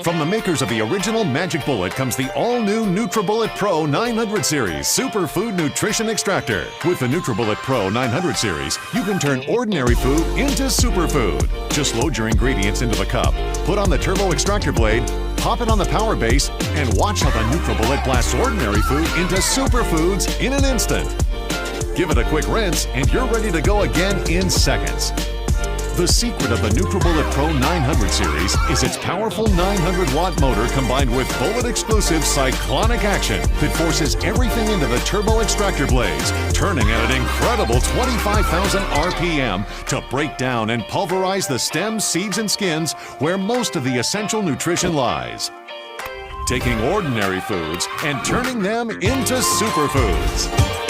From the makers of the original Magic Bullet comes the all-new Nutribullet Pro 900 Series Superfood Nutrition Extractor. With the Nutribullet Pro 900 Series, you can turn ordinary food into superfood. Just load your ingredients into the cup, put on the turbo extractor blade, pop it on the power base, and watch how the Nutribullet blasts ordinary food into superfoods in an instant. Give it a quick rinse, and you're ready to go again in seconds. The secret of the Nutribullet Pro 900 Series is its powerful 900-watt motor combined with bullet-exclusive cyclonic action that forces everything into the turbo extractor blades, turning at an incredible 25,000 RPM to break down and pulverize the stems, seeds, and skins where most of the essential nutrition lies. Taking ordinary foods and turning them into superfoods.